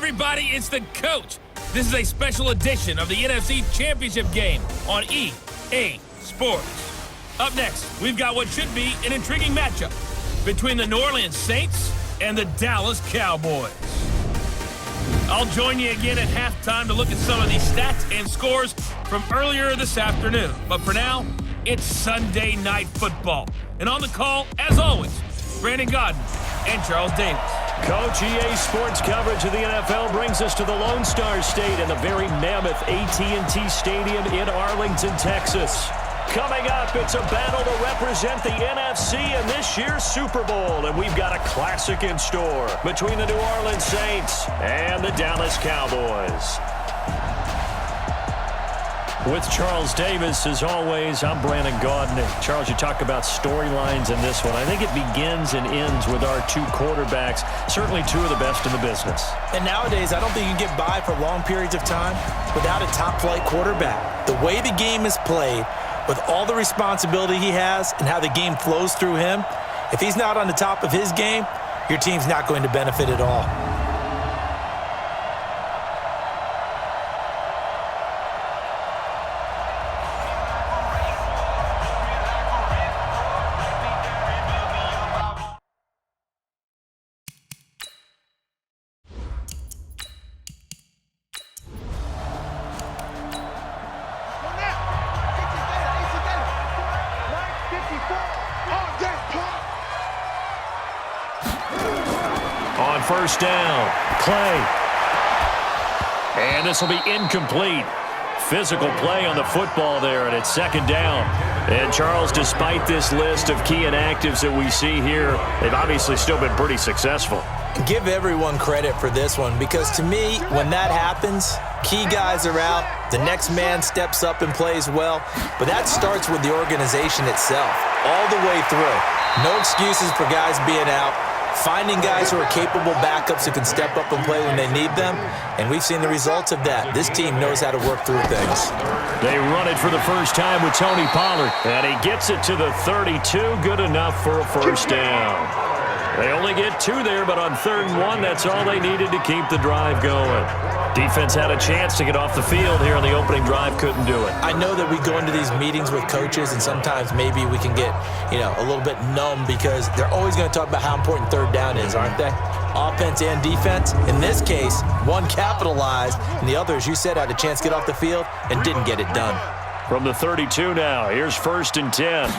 everybody, it's the coach. This is a special edition of the NFC Championship game on EA Sports. Up next, we've got what should be an intriguing matchup between the New Orleans Saints and the Dallas Cowboys. I'll join you again at halftime to look at some of these stats and scores from earlier this afternoon. But for now, it's Sunday Night Football. And on the call, as always, Brandon Godden and Charles Davis. Coach, EA Sports coverage of the NFL brings us to the Lone Star State in the very mammoth AT&T Stadium in Arlington, Texas. Coming up, it's a battle to represent the NFC in this year's Super Bowl, and we've got a classic in store between the New Orleans Saints and the Dallas Cowboys. With Charles Davis, as always, I'm Brandon Gaudin. Charles, you talk about storylines in this one. I think it begins and ends with our two quarterbacks, certainly two of the best in the business. And nowadays, I don't think you can get by for long periods of time without a top-flight quarterback. The way the game is played, with all the responsibility he has and how the game flows through him, if he's not on the top of his game, your team's not going to benefit at all. On first down, Clay. And this will be incomplete. Physical play on the football there, and it's second down. And Charles, despite this list of key inactives that we see here, they've obviously still been pretty successful. Give everyone credit for this one, because to me, when that happens, key guys are out, the next man steps up and plays well, but that starts with the organization itself, all the way through. No excuses for guys being out. Finding guys who are capable backups who can step up and play when they need them, and we've seen the results of that. This team knows how to work through things. They run it for the first time with Tony Pollard, and he gets it to the 32, good enough for a first down. They only get two there, but on 3rd and 1, that's all they needed to keep the drive going. Defense had a chance to get off the field here on the opening drive, couldn't do it. I know that we go into these meetings with coaches, and sometimes maybe we can get, a little bit numb because they're always going to talk about how important 3rd down is, aren't they? Offense and defense. In this case, one capitalized, and the other, as you said, had a chance to get off the field and didn't get it done. From the 32 now, here's 1st and 10.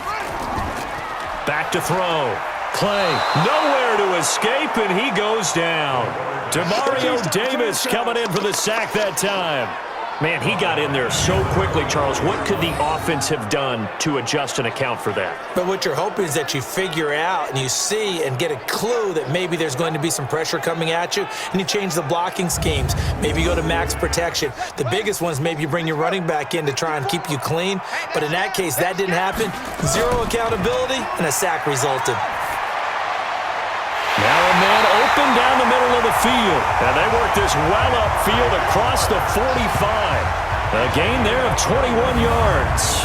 Back to throw. Clay, nowhere to escape, and he goes down. Demario Davis coming in for the sack that time. Man, he got in there so quickly, Charles. What could the offense have done to adjust and account for that? But what you're hoping is that you figure out and you see and get a clue that maybe there's going to be some pressure coming at you, and you change the blocking schemes. Maybe you go to max protection. The biggest one is maybe you bring your running back in to try and keep you clean. But in that case, that didn't happen. Zero accountability, and a sack resulted. Now a man open down the middle of the field. And they work this well upfield across the 45. A gain there of 21 yards.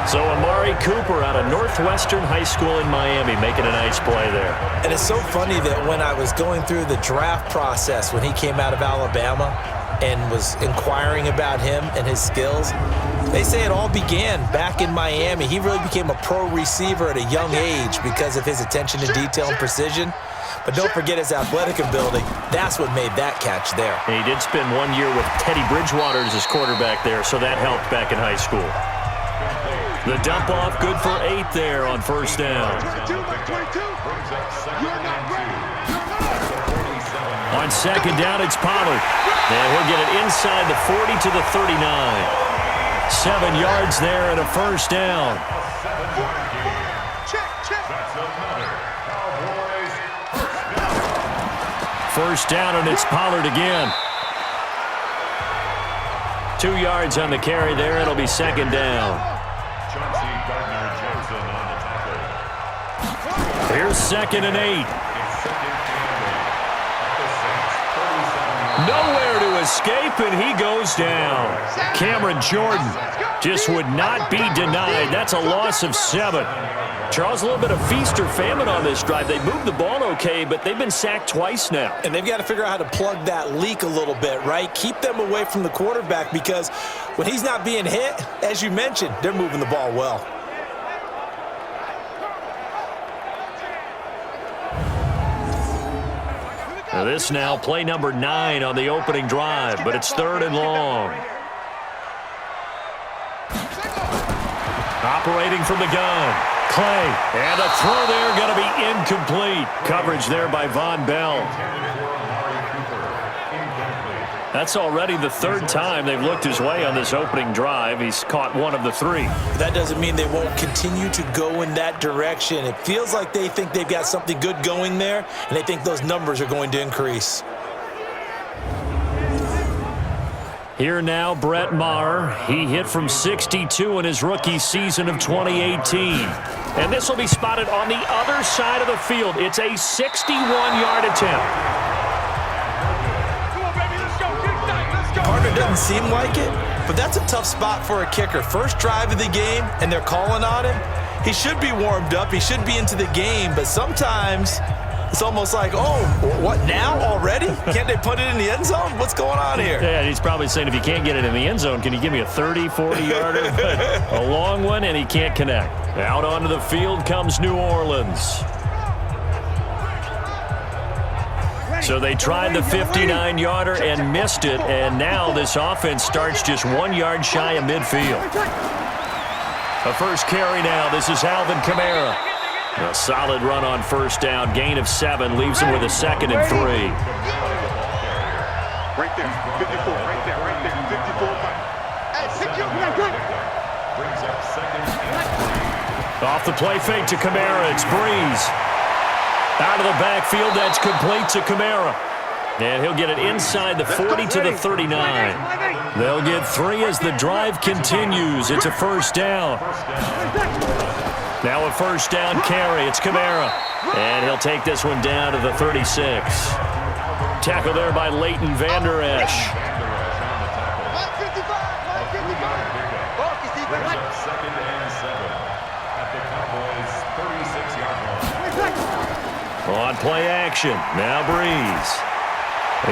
So Amari Cooper out of Northwestern High School in Miami making a nice play there. And it's so funny that when I was going through the draft process when he came out of Alabama and was inquiring about him and his skills, they say it all began back in Miami. He really became a pro receiver at a young age because of his attention to detail and precision. But don't forget his athletic ability. That's what made that catch there. And he did spend 1 year with Teddy Bridgewater as his quarterback there, so that helped back in high school. The dump off, good for 8 there on first down. On second down, it's Pollard. And he'll get it inside the 40 to the 39. 7 yards there and a first down. First down, and it's Pollard again. 2 yards on the carry there. It'll be second down. Here's 2nd and 8. Nowhere to escape, and he goes down. Cameron Jordan just would not be denied. That's a loss of 7. Charles, a little bit of feast or famine on this drive. They moved the ball okay, but they've been sacked twice now. And they've got to figure out how to plug that leak a little bit, right? Keep them away from the quarterback, because when he's not being hit, as you mentioned, they're moving the ball well. This now play number 9 on the opening drive, but it's 3rd and long. Operating from the gun, Clay, and a throw there going to be incomplete. Coverage there by Von Bell. That's already the 3rd time they've looked his way on this opening drive. He's caught 1 of the 3. That doesn't mean they won't continue to go in that direction. It feels like they think they've got something good going there, and they think those numbers are going to increase. Here now, Brett Maher. He hit from 62 in his rookie season of 2018. And this will be spotted on the other side of the field. It's a 61-yard attempt. Partner doesn't seem like it, but that's a tough spot for a kicker. First drive of the game, and they're calling on him. He should be warmed up. He should be into the game, but sometimes it's almost like, oh, what now already? Can't they put it in the end zone? What's going on here? Yeah, he's probably saying, if you can't get it in the end zone, can you give me a 30, 40-yarder? A long one, and he can't connect. Out onto the field comes New Orleans. So they tried the 59-yarder and missed it, and now this offense starts just 1 yard shy of midfield. A first carry now. This is Alvin Kamara. A solid run on first down. Gain of 7 leaves him with a 2nd and 3. Right there, 54, right there, 54. Off the play fake to Kamara. It's Breeze. Out of the backfield, that's complete to Kamara. And he'll get it inside the 40 to the 39. They'll get 3 as the drive continues. It's a first down. Now a first down carry. It's Kamara. And he'll take this one down to the 36. Tackle there by Leighton Vander Esch. On play action, now Breeze.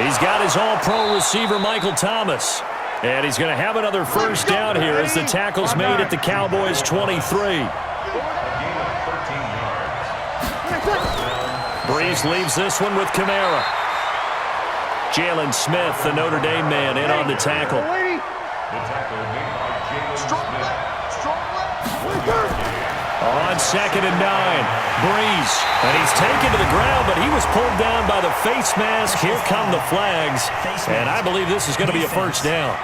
He's got his all-pro receiver, Michael Thomas. And he's going to have another first down here as the tackle's made at the Cowboys' 23. Breeze leaves this one with Kamara. Jalen Smith, the Notre Dame man, in on the tackle. On 2nd and 9, Breeze. And he's taken to the ground, but he was pulled down by the face mask. Here come the flags. And I believe this is going to be a first down.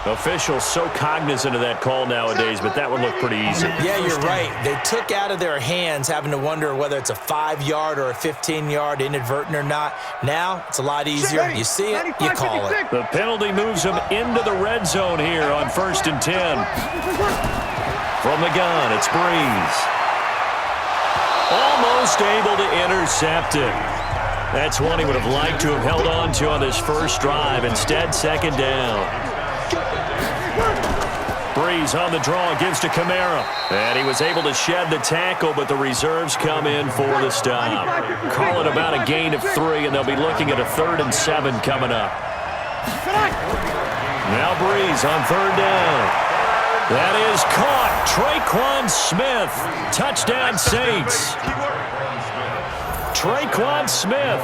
Officials so cognizant of that call nowadays, but that one looked pretty easy. Yeah, you're right. They took out of their hands having to wonder whether it's a 5-yard or a 15-yard, inadvertent or not. Now, it's a lot easier. You see it, you call it. The penalty moves them into the red zone here on 1st and 10. From the gun, it's Breeze. Almost able to intercept it. That's one he would have liked to have held on to on this first drive. Instead, 2nd down. Breeze on the draw, gives to Kamara. And he was able to shed the tackle, but the reserves come in for the stop. Call it about a gain of 3, and they'll be looking at a 3rd and 7 coming up. Now Breeze on 3rd down. That is caught. Traquan Smith. Touchdown Saints. Traquan Smith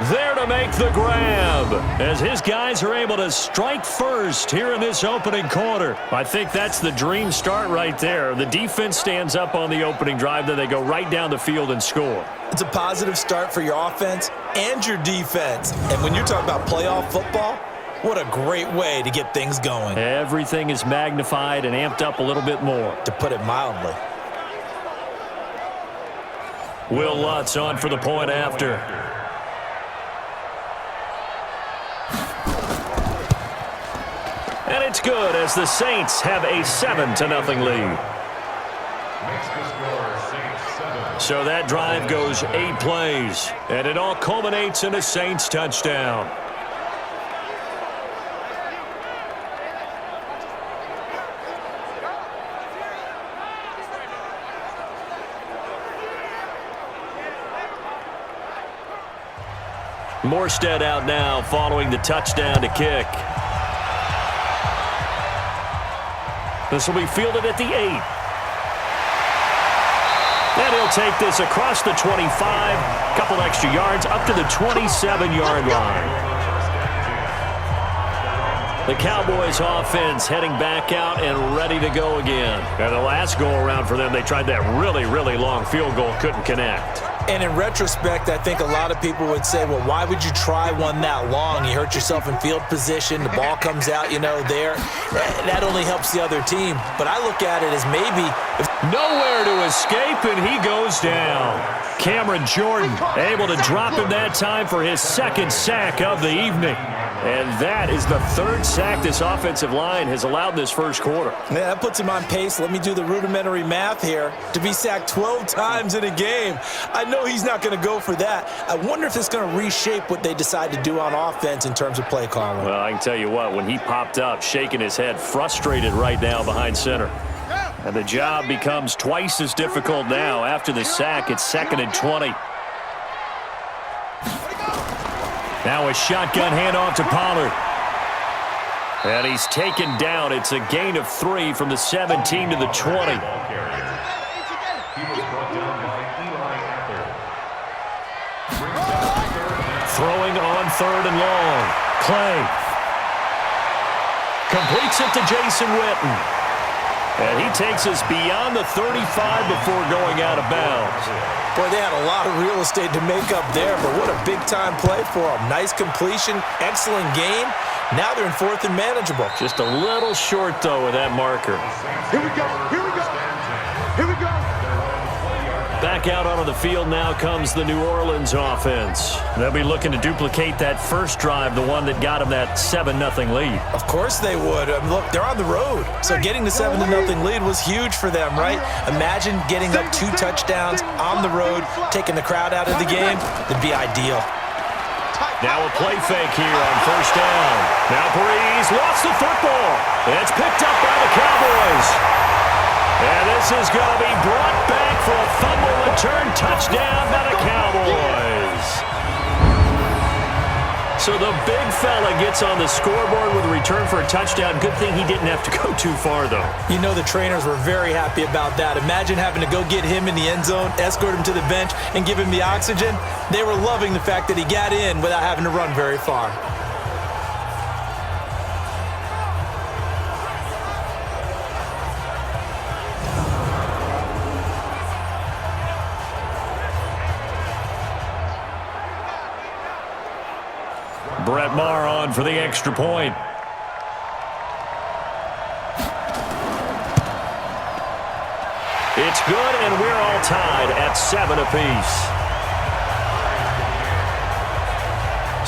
there to make the grab as his guys are able to strike first here in this opening quarter. I think that's the dream start right there. The defense stands up on the opening drive, then they go right down the field and score. It's a positive start for your offense and your defense. And when you're talking about playoff football, what a great way to get things going. Everything is magnified and amped up a little bit more. To put it mildly. Will Lutz on for the point after. And it's good as the Saints have a 7-0 lead. Makes the score Saints 7. So that drive goes 8 plays, and it all culminates in a Saints touchdown. Morstead out now following the touchdown to kick. This will be fielded at the 8. And he'll take this across the 25, couple extra yards up to the 27-yard line. The Cowboys offense heading back out and ready to go again. And the last go-around for them, they tried that really, really long field goal, couldn't connect. And in retrospect, I think a lot of people would say, well, why would you try one that long? You hurt yourself in field position. The ball comes out, there. That only helps the other team. But I look at it as maybe nowhere to escape, and he goes down. Cameron Jordan able to drop him that time for his second sack of the evening. And that is the third sack this offensive line has allowed this first quarter. Yeah, that puts him on pace. Let me do the rudimentary math here. To be sacked 12 times in a game. I know he's not going to go for that. I wonder if it's going to reshape what they decide to do on offense in terms of play calling. Well, I can tell you what, when he popped up, shaking his head, frustrated right now behind center. And the job becomes twice as difficult now. After the sack, it's 2nd and 20. Now a shotgun handoff to Pollard. And he's taken down. It's a gain of 3 from the 17 to the 20. Throwing on 3rd and long. Clay. Completes it to Jason Witten. And he takes us beyond the 35 before going out of bounds. Boy, they had a lot of real estate to make up there, but what a big-time play for them. Nice completion, excellent gain. Now they're in 4th and manageable. Just a little short, though, with that marker. Here we go. Here we go. Here we go. Back out onto the field now comes the New Orleans offense. They'll be looking to duplicate that first drive, the one that got them that 7-0 lead. Of course they would. Look, they're on the road. So getting the 7-0 lead was huge for them, right? Imagine getting up 2 touchdowns on the road, taking the crowd out of the game. It'd be ideal. Now a play fake here on 1st down. Now Breeze lost the football. It's picked up by the Cowboys. And this is going to be brought back for a fumble return touchdown by the Cowboys. So the big fella gets on the scoreboard with a return for a touchdown. Good thing he didn't have to go too far, though. The trainers were very happy about that. Imagine having to go get him in the end zone, escort him to the bench, and give him the oxygen. They were loving the fact that he got in without having to run very far. Brett Maher on for the extra point. It's good, and we're all tied at 7 apiece.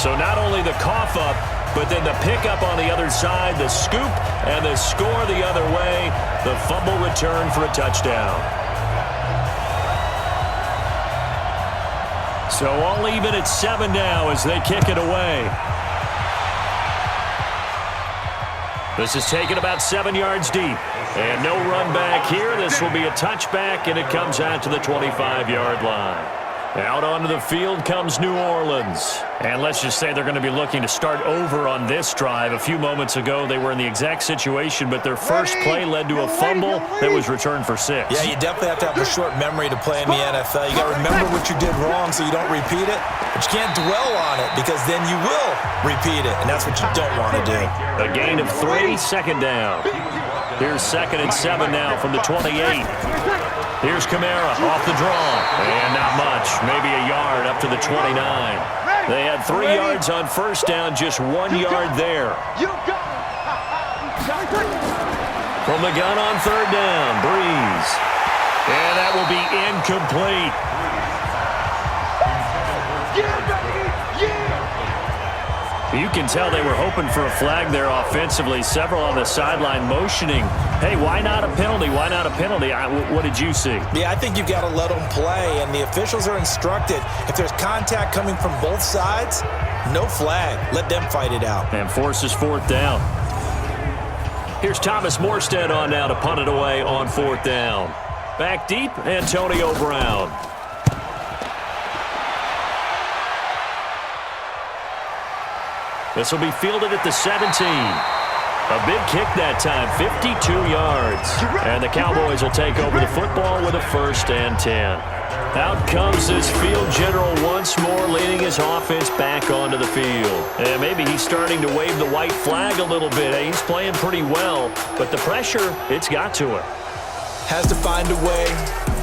So not only the cough up, but then the pickup on the other side, the scoop, and the score the other way, the fumble return for a touchdown. So all even at 7 now as they kick it away. This is taken about 7 yards deep. And no run back here. This will be a touchback, and it comes out to the 25-yard line. Out onto the field comes New Orleans. And let's just say they're going to be looking to start over on this drive. A few moments ago, they were in the exact situation, but their first play led to a fumble that was returned for 6. Yeah, you definitely have to have a short memory to play in the NFL. You got to remember what you did wrong so you don't repeat it, but you can't dwell on it because then you will repeat it, and that's what you don't want to do. A gain of 3, 2nd down. Here's 2nd and 7 now from the 28. Here's Kamara off the draw. And not much. Maybe a yard up to the 29. They had 3 yards on 1st down, just 1 yard there. From the gun on 3rd down, Breeze. And that will be incomplete. You can tell they were hoping for a flag there offensively. Several on the sideline motioning Hey, why not a penalty? Why not a penalty? What did you see? Yeah, I think you've got to let them play, and the officials are instructed. If there's contact coming from both sides, no flag. Let them fight it out. And forces fourth down. Here's Thomas Morstead on now to punt it away on fourth down. Back deep, Antonio Brown. This will be fielded at the 17. A big kick that time, 52 yards. And the Cowboys will take over the football with a 1st and 10. Out comes this field general once more, leading his offense back onto the field. And maybe he's starting to wave the white flag a little bit. He's playing pretty well, but the pressure, it's got to him. Has to find a way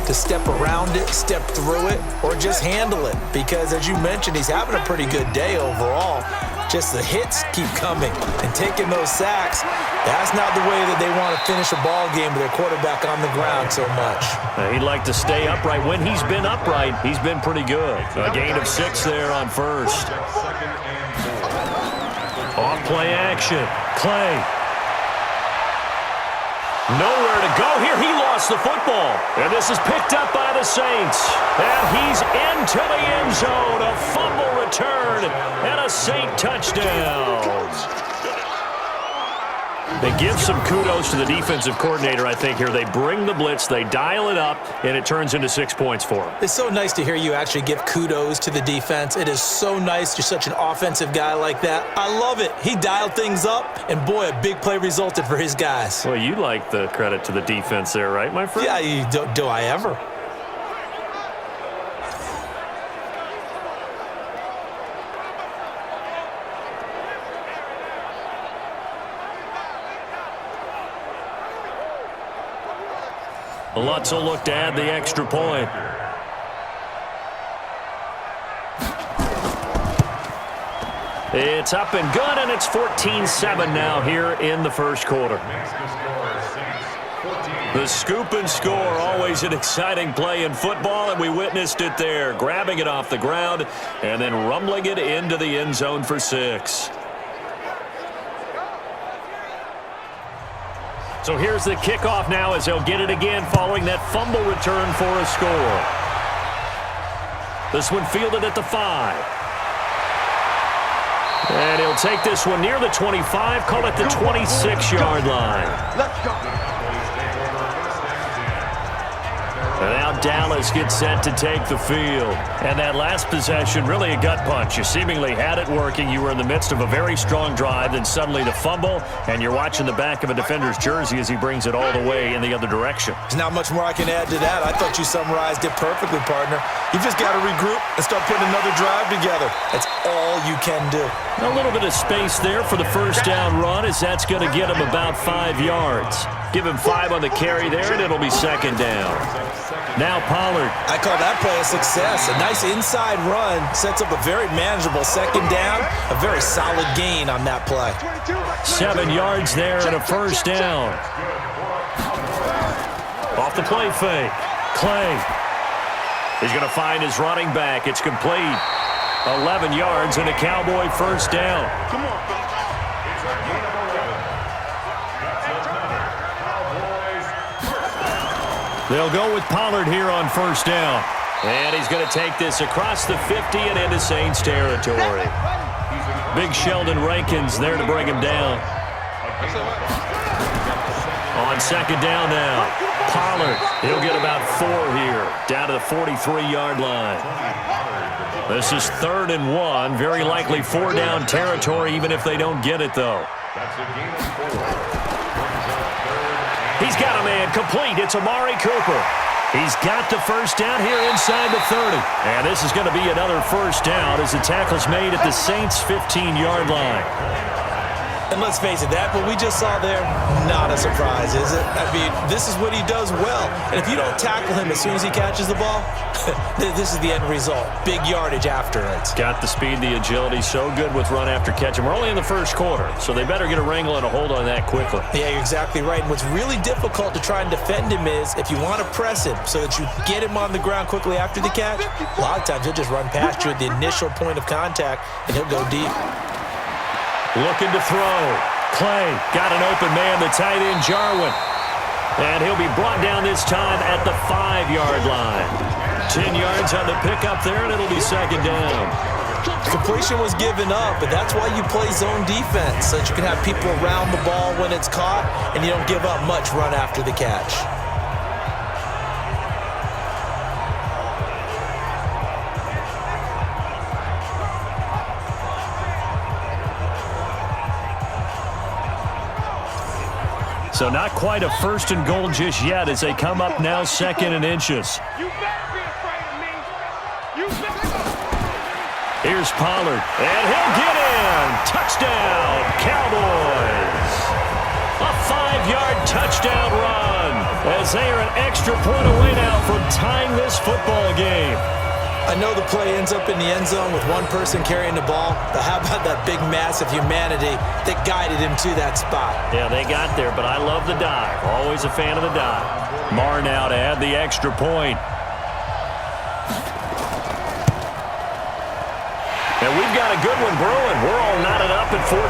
to step around it, step through it, or just handle it. Because as you mentioned, he's having a pretty good day overall. Just the hits keep coming and taking those sacks. That's not the way that they want to finish a ball game with their quarterback on the ground so much. He'd like to stay upright. When he's been upright, he's been pretty good. A gain of 6 there on first. Off play action. Clay. Nowhere to go here. He lost the football. And this is picked up by the Saints. And he's into the end zone. A fumble return and a Saint touchdown. They give some kudos to the defensive coordinator, I think, here. They bring the blitz, they dial it up, and it turns into 6 points for them. It's so nice to hear you actually give kudos to the defense. It is so nice. You're such an offensive guy like that. I love it. He dialed things up, and boy, a big play resulted for his guys. Well, you like the credit to the defense there, right, my friend? Yeah, do I ever? Lutz will look to add the extra point. It's up and good, and it's 14-7 now here in the first quarter. The scoop and score, always an exciting play in football, and we witnessed it there, grabbing it off the ground and then rumbling it into the end zone for 6. So here's the kickoff now as they'll get it again following that fumble return for a score. This one fielded at the 5. And he'll take this one near the 25, call it the 26-yard line. Let's go. And now Dallas gets set to take the field. And that last possession, really a gut punch. You seemingly had it working. You were in the midst of a very strong drive, then suddenly the fumble, and you're watching the back of a defender's jersey as he brings it all the way in the other direction. There's not much more I can add to that. I thought you summarized it perfectly, partner. You just got to regroup and start putting another drive together. That's all you can do. A little bit of space there for the first down run, as that's going to get him about 5 yards. Give him 5 on the carry there, and it'll be second down. Now Pollard. I call that play a success. A nice inside run sets up a very manageable second down. A very solid gain on that play. 7 yards there and a first down. Off the play fake. Clay. He's going to find his running back. It's complete. 11 yards and a Cowboy first down. Come on, They'll go with Pollard here on first down. And he's going to take this across the 50 and into Saints territory. Big Sheldon Rankins there to bring him down. On second down now. Pollard, he'll get about 4 here, down to the 43-yard line. This is 3rd and 1, very likely 4-down territory, even if they don't get it, though. He's got a man complete. It's Amari Cooper. He's got the first down here inside the 30. And this is going to be another first down as the tackle's made at the Saints' 15-yard line. And let's face it, that what we just saw there, not a surprise, is it? I mean, this is what he does well. And if you don't tackle him as soon as he catches the ball, this is the end result. Big yardage after it. Got the speed, the agility, so good with run after catch. And we're only in the first quarter, so they better get a wrangle and a hold on that quickly. Yeah, you're exactly right. And what's really difficult to try and defend him is if you want to press him so that you get him on the ground quickly after the catch, a lot of times he'll just run past you at the initial point of contact, and he'll go deep. Looking to throw. Clay got an open man, the tight end Jarwin. And he'll be brought down this time at the 5-yard line. 10 yards on the pickup there, and it'll be second down. Completion was given up, but that's why you play zone defense, so that you can have people around the ball when it's caught, and you don't give up much run after the catch. So not quite a first and goal just yet as they come up now second and inches. You better be afraid of me. You better. Here's Pollard, and he'll get in. Touchdown, Cowboys. A 5-yard touchdown run as they are an extra point away now from tying this football game. I know the play ends up in the end zone with one person carrying the ball, but how about that big mass of humanity that guided him to that spot? Yeah, they got there, but I love the dive. Always a fan of the dive. Marr now to add the extra point. And we've got a good one brewing. We're all knotted up at 14.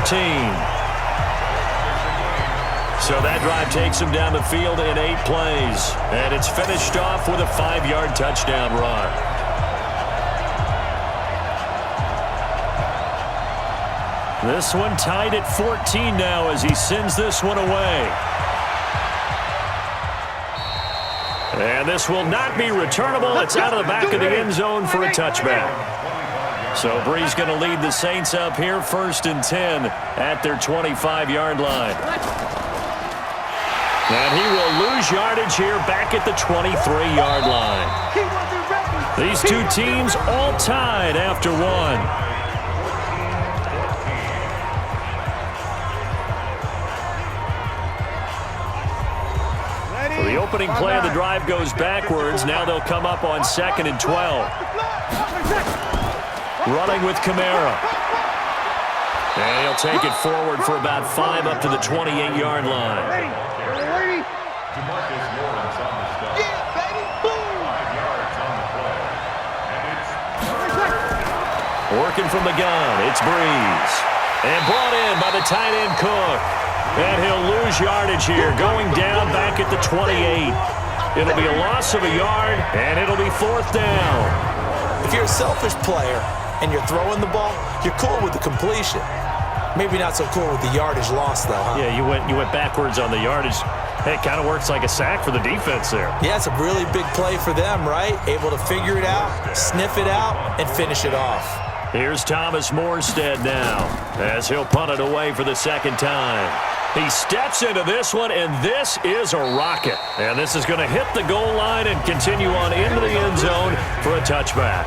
So that drive takes him down the field in 8 plays. And it's finished off with a 5-yard touchdown run. This one tied at 14 now as he sends this one away. And this will not be returnable. It's out of the back of the end zone for a touchback. So Bree's going to lead the Saints up here first and 10 at their 25-yard line. And he will lose yardage here back at the 23-yard line. These two teams all tied after one. The opening play of the drive goes backwards. Now they'll come up on 2nd and 12. Running with Kamara. And he'll take it forward for about 5 up to the 28-yard line. Working from the gun, it's Breeze. And brought in by the tight end Cook. And he'll lose yardage here, going down back at the 28. It'll be a loss of a yard, and it'll be 4th down. If you're a selfish player and you're throwing the ball, you're cool with the completion. Maybe not so cool with the yardage loss, though, huh? Yeah, you went backwards on the yardage. Hey, it kind of works like a sack for the defense there. Yeah, it's a really big play for them, right? Able to figure it out, sniff it out, and finish it off. Here's Thomas Morstead now as he'll punt it away for the 2nd time. He steps into this one, and this is a rocket. And this is going to hit the goal line and continue on into the end zone for a touchback.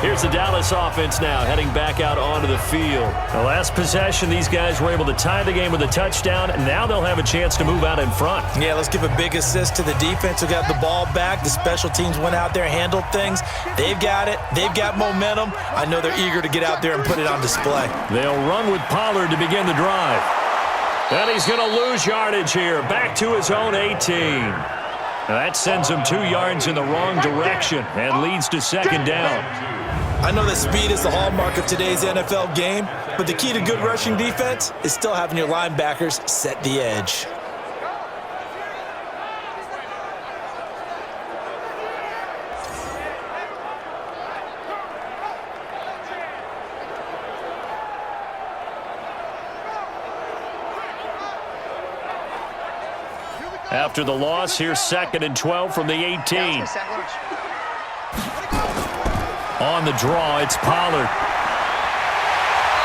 Here's the Dallas offense now heading back out onto the field. The last possession, these guys were able to tie the game with a touchdown, and now they'll have a chance to move out in front. Yeah, let's give a big assist to the defense who got the ball back. The special teams went out there, handled things. They've got it. They've got momentum. I know they're eager to get out there and put it on display. They'll run with Pollard to begin the drive. And he's going to lose yardage here, back to his own 18. That sends him 2 yards in the wrong direction and leads to 2nd down. I know that speed is the hallmark of today's NFL game, but the key to good rushing defense is still having your linebackers set the edge. After the loss, here's 2nd and 12 from the 18. On the draw, it's Pollard.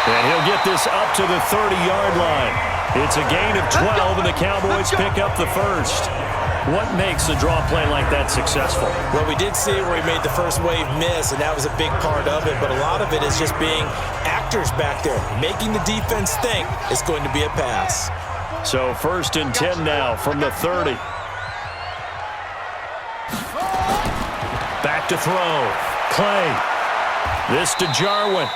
And he'll get this up to the 30-yard line. It's a gain of 12, and the Cowboys pick up the first. What makes a draw play like that successful? Well, we did see it where he made the first wave miss, and that was a big part of it. But a lot of it is just being actors back there, making the defense think it's going to be a pass. So 1st and 10 now from the 30. Back to throw. Clay. This to Jarwin.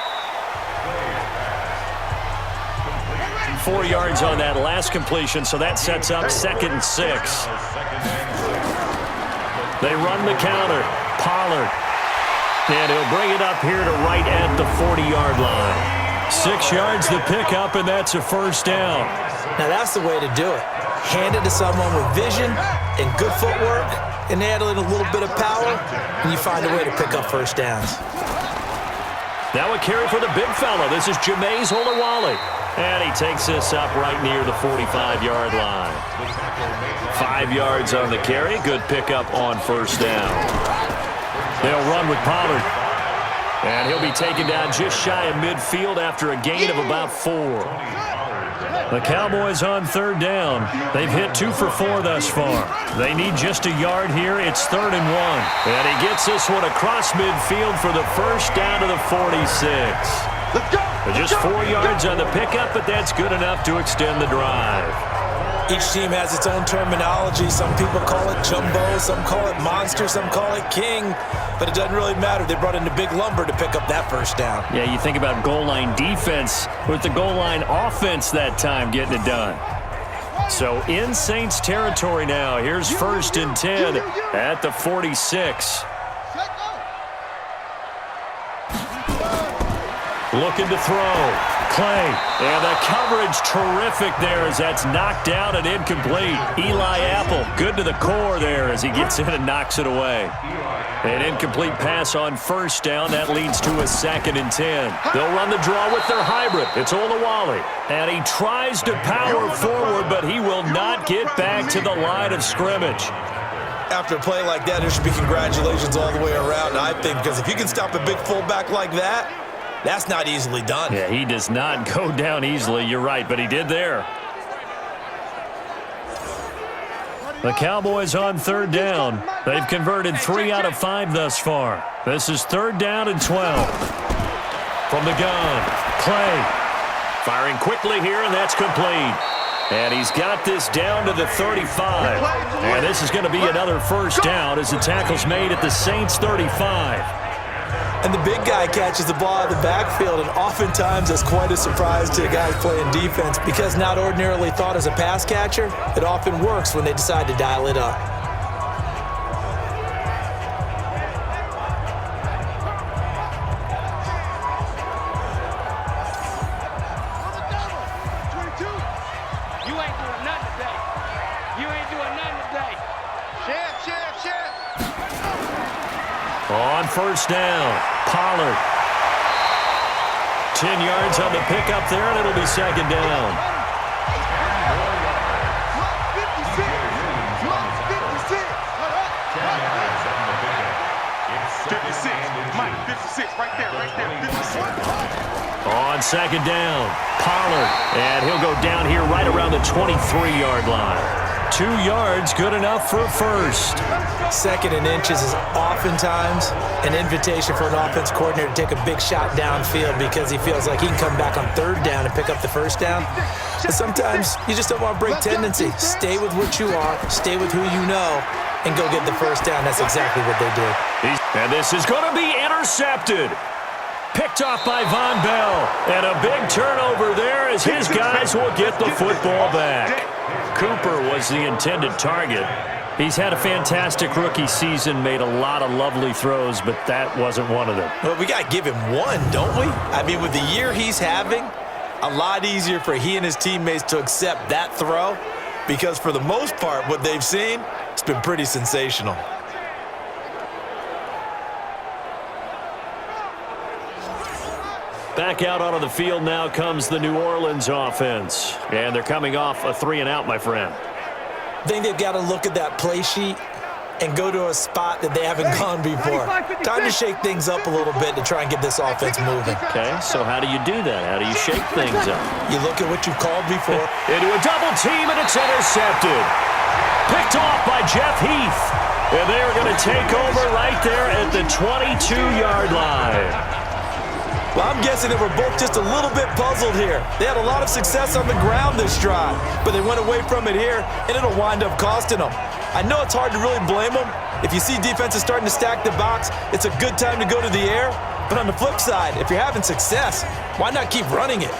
4 yards on that last completion, so that sets up 2nd and 6. They run the counter. Pollard. And he'll bring it up here to right at the 40-yard line. 6 yards the pickup, and that's a 1st down. Now that's the way to do it. Hand it to someone with vision and good footwork and add in a little bit of power, and you find a way to pick up first downs. Now a carry for the big fella. This is Jameis Olawale. And he takes this up right near the 45-yard line. 5 yards on the carry. Good pickup on first down. They'll run with Pollard. And he'll be taken down just shy of midfield after a gain of about 4. The Cowboys on third down. They've hit 2 for 4 thus far. They need just a yard here. It's 3rd and 1. And he gets this one across midfield for the first down to the 46. Let's go. Just 4 yards on the pickup, but that's good enough to extend the drive. Each team has its own terminology. Some people call it jumbo, some call it monster, some call it king. But it doesn't really matter. They brought in the big lumber to pick up that first down. Yeah, you think about goal line defense with the goal line offense that time getting it done. So in Saints territory now. Here's 1st and 10 at the 46. Looking to throw. Clay. And the coverage terrific there as that's knocked down and incomplete. Eli Apple good to the core there as he gets in and knocks it away. An incomplete pass on first down. That leads to a 2nd and 10. They'll run the draw with their hybrid. It's Olawale. And he tries to power forward, but he will not get back to the line of scrimmage. After a play like that, there should be congratulations all the way around, I think, because if you can stop a big fullback like that, that's not easily done. Yeah, he does not go down easily. You're right, but he did there. The Cowboys on third down. They've converted 3 out of 5 thus far. This is 3rd down and 12. From the gun, Clay. Firing quickly here, and that's complete. And he's got this down to the 35. And this is going to be another first down as the tackle's made at the Saints 35. And the big guy catches the ball out of the backfield, and oftentimes that's quite a surprise to the guys playing defense because not ordinarily thought as a pass catcher, it often works when they decide to dial it up. You ain't doing nothing today. You ain't doing nothing today. Chef. On first down, Pollard. 10 yards on the pickup there, and it'll be 2nd down. On 2nd down, Pollard. And he'll go down here right around the 23-yard line. 2 yards, good enough for a first. 2nd and inches is oftentimes an invitation for an offense coordinator to take a big shot downfield because he feels like he can come back on 3rd down and pick up the first down. But sometimes you just don't want to break tendency. Stay with what you are, stay with who you know, and go get the first down. That's exactly what they did. And this is going to be intercepted. Picked off by Von Bell. And a big turnover there as his guys will get the football back. Cooper was the intended target. He's had a fantastic rookie season, made a lot of lovely throws, but that wasn't one of them. Well, we got to give him one, don't we? I mean, with the year he's having, a lot easier for he and his teammates to accept that throw because for the most part, what they've seen, it's been pretty sensational. Back out onto the field now comes the New Orleans offense. And they're coming off a 3-and-out, my friend. I think they've got to look at that play sheet and go to a spot that they haven't gone before. Time to shake things up a little bit to try and get this offense moving. Okay, so how do you do that? How do you shake things up? You look at what you've called before. Into a double team, and it's intercepted. Picked off by Jeff Heath. And they're going to take over right there at the 22-yard line. Well, I'm guessing they were both just a little bit puzzled here. They had a lot of success on the ground this drive, but they went away from it here, and it'll wind up costing them. I know it's hard to really blame them. If you see defenses starting to stack the box, it's a good time to go to the air. But on the flip side, if you're having success, why not keep running it?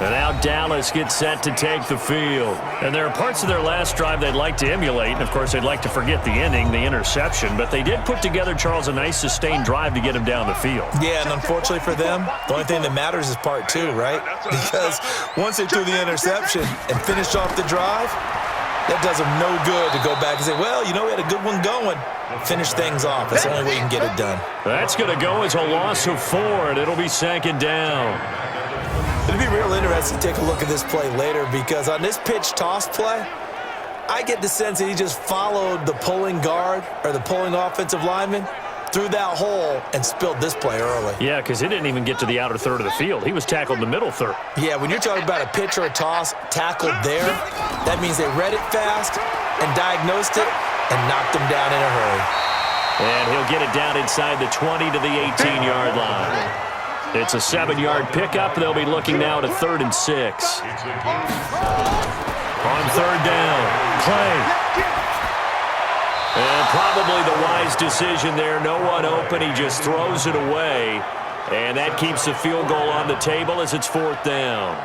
And now Dallas gets set to take the field. And there are parts of their last drive they'd like to emulate. And, of course, they'd like to forget the ending, the interception. But they did put together, Charles, a nice sustained drive to get him down the field. Yeah, and unfortunately for them, the only thing that matters is part two, right? Because once they threw the interception and finished off the drive, that does them no good to go back and say, well, you know, we had a good one going. Finish things off. That's the only way you can get it done. That's going to go as a loss of 4, and it'll be 2nd down. It'll be real interesting to take a look at this play later because on this pitch toss play, I get the sense that he just followed the pulling guard or the pulling offensive lineman through that hole and spilled this play early. Yeah, because he didn't even get to the outer third of the field. He was tackled in the middle third. Yeah, when you're talking about a pitch or a toss tackled there, that means they read it fast and diagnosed it and knocked him down in a hurry. And he'll get it down inside the 20 to the 18-yard line. It's a 7-yard pickup. They'll be looking now to 3rd and 6. On 3rd down, play. And probably the wise decision there. No one open. He just throws it away. And that keeps the field goal on the table as it's 4th down.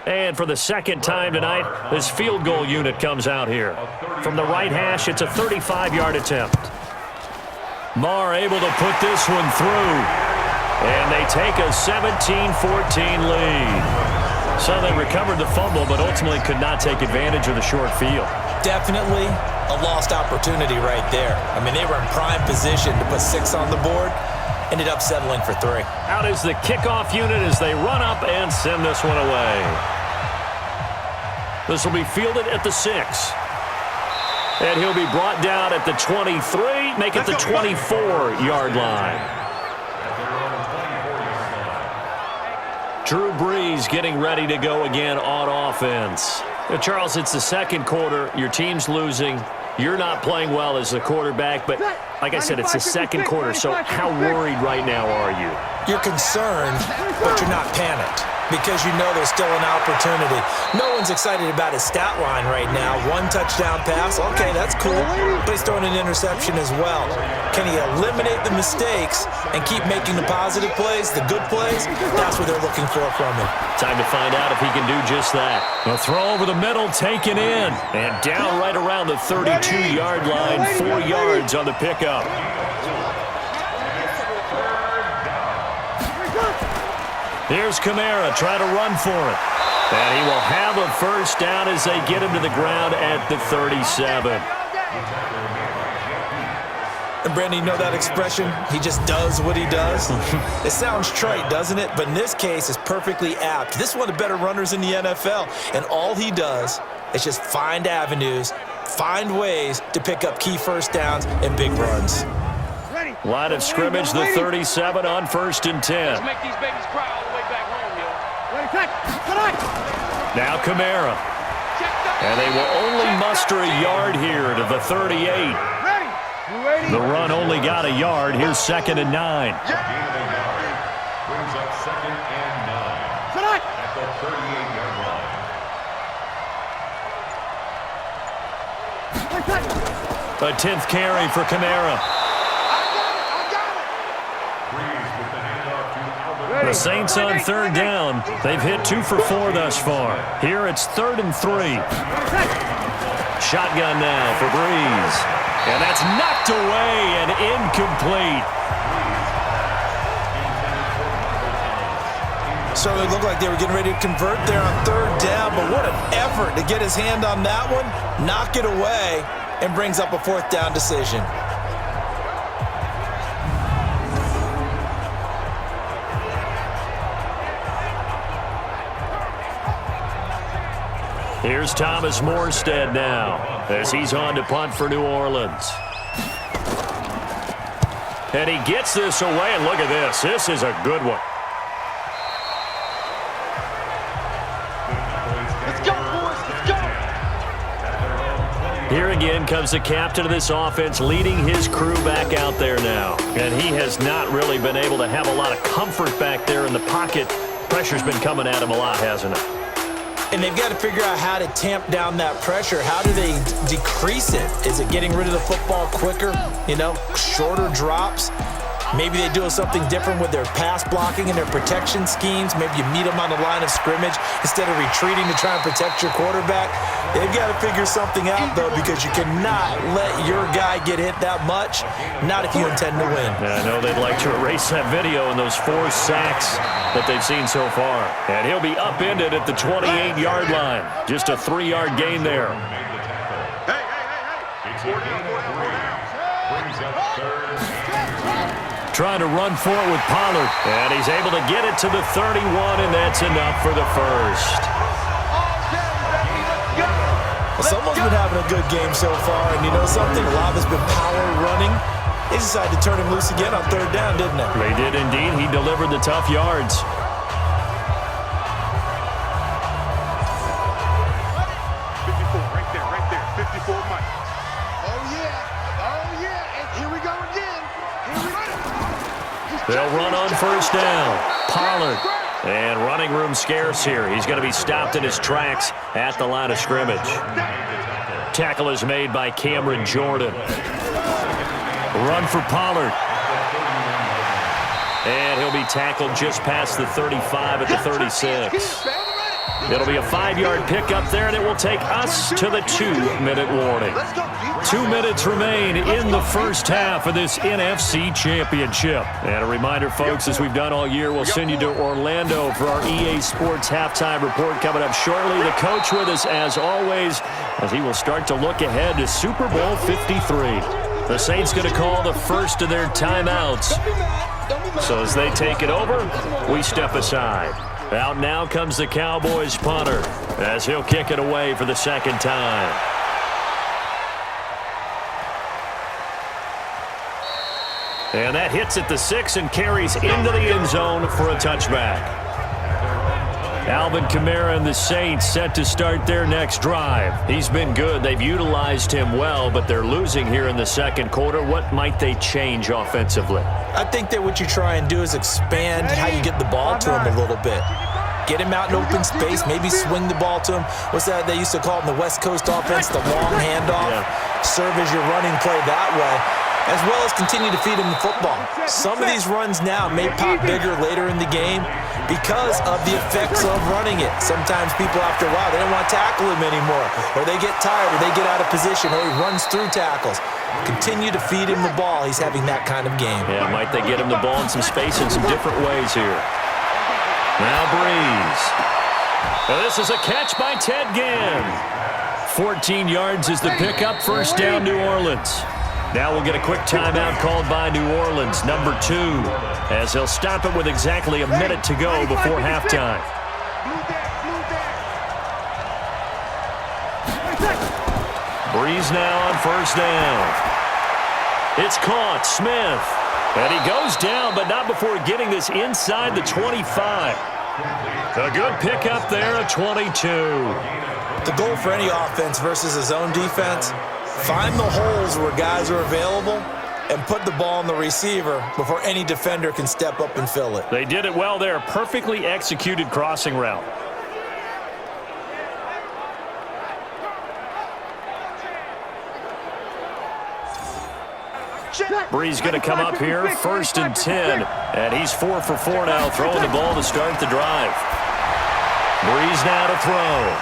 And for the second time tonight, this field goal unit comes out here. From the right hash, it's a 35-yard attempt. Marr able to put this one through. And they take a 17-14 lead. So they recovered the fumble, but ultimately could not take advantage of the short field. Definitely a lost opportunity right there. I mean, they were in prime position to put 6 on the board. Ended up settling for 3. Out is the kickoff unit as they run up and send this one away. This will be fielded at the 6. And he'll be brought down at the 23, make it the 24-yard line. Drew Brees getting ready to go again on offense. Charles, it's the second quarter. Your team's losing. You're not playing well as the quarterback, but like I said, it's the second quarter, so how worried right now are you? You're concerned, but you're not panicked because you know there's still an opportunity. No one's excited about his stat line right now. 1 touchdown pass, okay, that's cool, but he's throwing an interception as well. Can he eliminate the mistakes and keep making the positive plays, the good plays? That's what they're looking for from him. Time to find out if he can do just that. A throw over the middle, taken in, and down right around the 32-yard line, 4 yards on the pickup. Here's Kamara trying to run for it. And he will have a first down as they get him to the ground at the 37. And Brandon, you know that expression? He just does what he does? It sounds trite, doesn't it? But in this case, it's perfectly apt. This is one of the better runners in the NFL. And all he does is just find avenues, find ways to pick up key first downs and big runs. Line of scrimmage, the 37 on 1st and 10. Let's make these babies cry all the way back home, yo. Now Kamara. And they will only muster a yard here to the 38. The run only got a yard. Here's 2nd and 9. Brings up 2nd and 9 at the 38-yard line. A 10th carry for Kamara. The Saints on 3rd down. They've hit 2 for 4 thus far. Here it's 3rd and 3. Shotgun now for Brees. And that's knocked away and incomplete. Certainly looked like they were getting ready to convert there on 3rd down, but what an effort to get his hand on that one, knock it away, and brings up a 4th down decision. Here's Thomas Morstead now as he's on to punt for New Orleans. And he gets this away, and look at this. This is a good one. Let's go, boys. Let's go. Here again comes the captain of this offense leading his crew back out there now. And he has not really been able to have a lot of comfort back there in the pocket. Pressure's been coming at him a lot, hasn't it? And they've got to figure out how to tamp down that pressure. How do they decrease it? Is it getting rid of the football quicker? Shorter drops? Maybe they do something different with their pass blocking and their protection schemes. Maybe you meet them on the line of scrimmage instead of retreating to try and protect your quarterback. They've got to figure something out, though, because you cannot let your guy get hit that much, not if you intend to win. Yeah, I know they'd like to erase that video and those 4 sacks that they've seen so far. And he'll be upended at the 28-yard line. Just a 3-yard gain there. Hey. It's a gain of 3. Brings up third. Trying to run for it with Pollard. And he's able to get it to the 31, and that's enough for the first. Well, someone's been having a good game so far, and you know something? A lot of it's been power running. They decided to turn him loose again on 3rd down, didn't they? They did indeed. He delivered the tough yards. 54, right there. 54 Mike. Oh, yeah. And here we go again. They'll run on 1st down. Pollard. And running room scarce here. He's going to be stopped in his tracks at the line of scrimmage. Tackle is made by Cameron Jordan. Run for Pollard. And he'll be tackled just past the 35 at the 36. It'll be a 5-yard pickup there, and it will take us to the 2-minute warning. 2 minutes remain in the first half of this NFC Championship. And a reminder, folks, as we've done all year, we'll send you to Orlando for our EA Sports halftime report coming up shortly. The coach with us, as always, as he will start to look ahead to Super Bowl 53. The Saints going to call the first of their timeouts. So as they take it over, we step aside. Out now comes the Cowboys punter as he'll kick it away for the 2nd time. And that hits at the 6 and carries into the end zone for a touchback. Alvin Kamara and the Saints set to start their next drive. He's been good. They've utilized him well, but they're losing here in the 2nd quarter. What might they change offensively? I think that what you try and do is expand how you get the ball to him a little bit. Get him out in open space, maybe swing the ball to him. What's that they used to call it in the West Coast offense, the long handoff? Yeah. Serve as your running play that way, as well as continue to feed him the football. Some of these runs now may pop bigger later in the game because of the effects of running it. Sometimes people, after a while, they don't want to tackle him anymore, or they get tired, or they get out of position, or he runs through tackles. Continue to feed him the ball. He's having that kind of game. Yeah, might they get him the ball in some space in some different ways here. Now Breeze. Now this is a catch by Ted Ginn. 14 yards is the pickup. 1st down, New Orleans. Now we'll get a quick timeout called by New Orleans, number 2, as they'll stop it with exactly a minute to go before halftime. Breeze now on 1st down. It's caught. Smith. And he goes down, but not before getting this inside the 25. A good pickup there at 22. The goal for any offense versus his own defense, find the holes where guys are available and put the ball on the receiver before any defender can step up and fill it. They did it well there. Perfectly executed crossing route. Breeze going to come up here, 1st and 10. And he's 4 for 4 now, throwing the ball to start the drive. Breeze now to throw.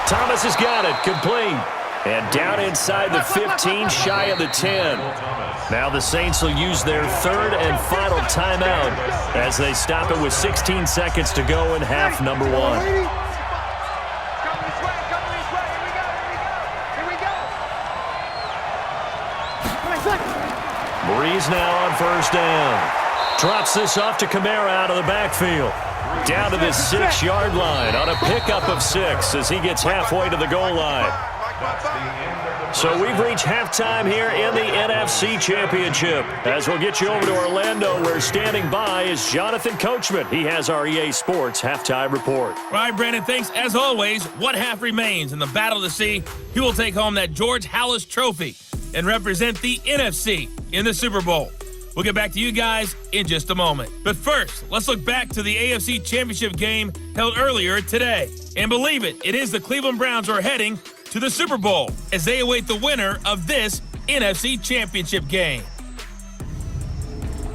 Thomas has got it, complete. And down inside the 15, shy of the 10. Now the Saints will use their 3rd and final timeout as they stop it with 16 seconds to go in half number 1. Breeze now on 1st down. Drops this off to Kamara out of the backfield. Down to the 6-yard line on a pickup of 6 as he gets halfway to the goal line. So we've reached halftime here in the NFC Championship. As we'll get you over to Orlando, where standing by is Jonathan Coachman. He has our EA Sports halftime report. All right, Brandon, thanks. As always, what half remains in the battle of the sea, he will take home that George Halas trophy and represent the NFC in the Super Bowl. We'll get back to you guys in just a moment. But first, let's look back to the AFC Championship game held earlier today. And believe it, it is the Cleveland Browns who are heading to the Super Bowl as they await the winner of this NFC Championship game.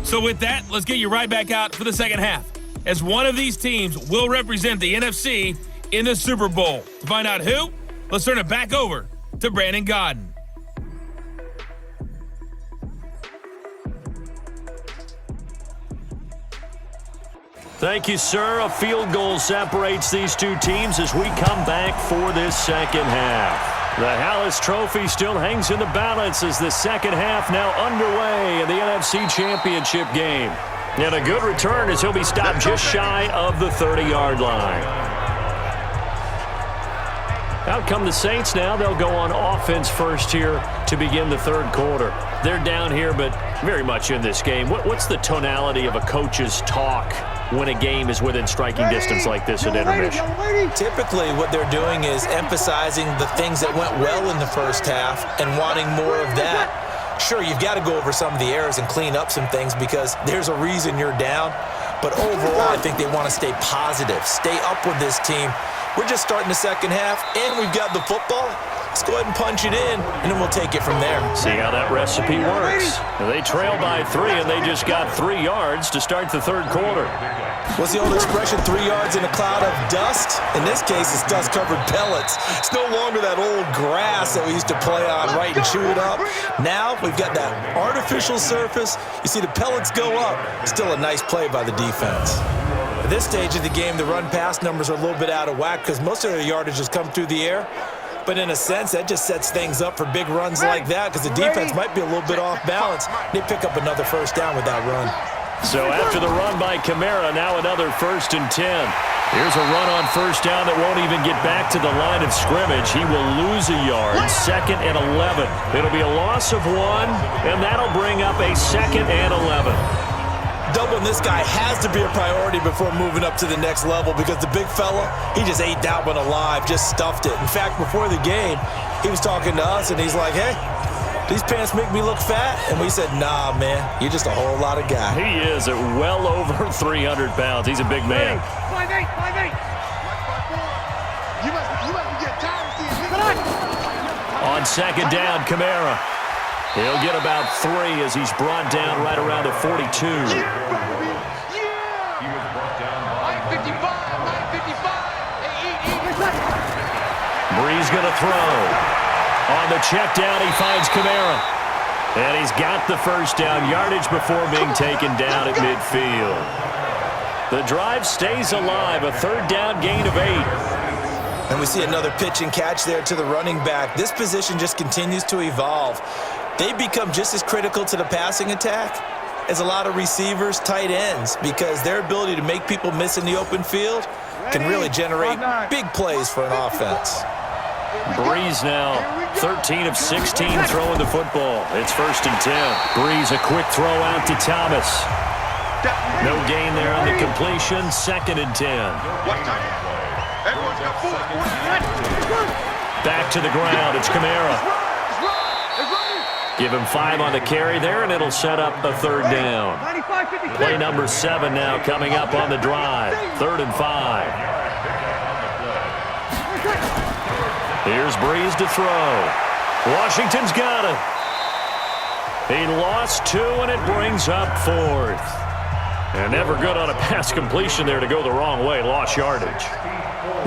So with that, let's get you right back out for the second half, as one of these teams will represent the NFC in the Super Bowl. To find out who, let's turn it back over to Brandon Godden. Thank you, sir. A field goal separates these two teams as we come back for this second half. The Hallis Trophy still hangs in the balance as the second half now underway in the NFC Championship game. And a good return as he'll be stopped just shy of the 30-yard line. Out come the Saints now. They'll go on offense first here to begin the third quarter. They're down here, but very much in this game. What's the tonality of a coach's talk when a game is within striking distance like this at intermission? Typically, what they're doing is emphasizing the things that went well in the first half and wanting more of that. Sure, you've got to go over some of the errors and clean up some things because there's a reason you're down. But overall, I think they want to stay positive, stay up with this team. We're just starting the second half, and we've got the football. Let's go ahead and punch it in, and then we'll take it from there. See how that recipe works. They trail by 3, and they just got 3 yards to start the third quarter. What's the old expression, 3 yards in a cloud of dust? In this case, it's dust-covered pellets. It's no longer that old grass that we used to play on, right, and chew it up. Now we've got that artificial surface. You see the pellets go up. Still a nice play by the defense. At this stage of the game, the run-pass numbers are a little bit out of whack because most of their yardage has come through the air. But in a sense, that just sets things up for big runs like that because the defense might be a little bit off balance. They pick up another first down with that run. So after the run by Kamara, now another 1st and 10. Here's a run on first down that won't even get back to the line of scrimmage. He will lose a yard, 2nd and 11. It'll be a loss of 1, and that'll bring up a 2nd and 11. Doubling this guy has to be a priority before moving up to the next level because the big fella, he just ate that one alive, just stuffed it. In fact, before the game, he was talking to us, and he's like, hey, these pants make me look fat? And we said, nah, man, you're just a whole lot of guy. He is at well over 300 pounds. He's a big man. 5'8", 5'8". You must be getting tired of seeing me. On second down, Kamara. He'll get about 3 as he's brought down right around the 42. He was brought down by 55. Breeze going to throw. On the check down, he finds Kamara. And he's got the first down, yardage before being taken down at midfield. The drive stays alive, a 3rd down gain of 8. And we see another pitch and catch there to the running back. This position just continues to evolve. They become just as critical to the passing attack as a lot of receivers, tight ends, because their ability to make people miss in the open field can really generate big plays for an offense. Breeze now, 13 of 16 throwing the football. It's 1st and 10. Breeze, a quick throw out to Thomas. No gain there on the completion, 2nd and 10. Back to the ground, it's Kamara. Give him 5 on the carry there, and it'll set up a 3rd down. Play number 7 now coming up on the drive. 3rd and 5. Here's Breeze to throw. Washington's got it. He lost 2, and it brings up 4th. And never good on a pass completion there to go the wrong way. Lost yardage.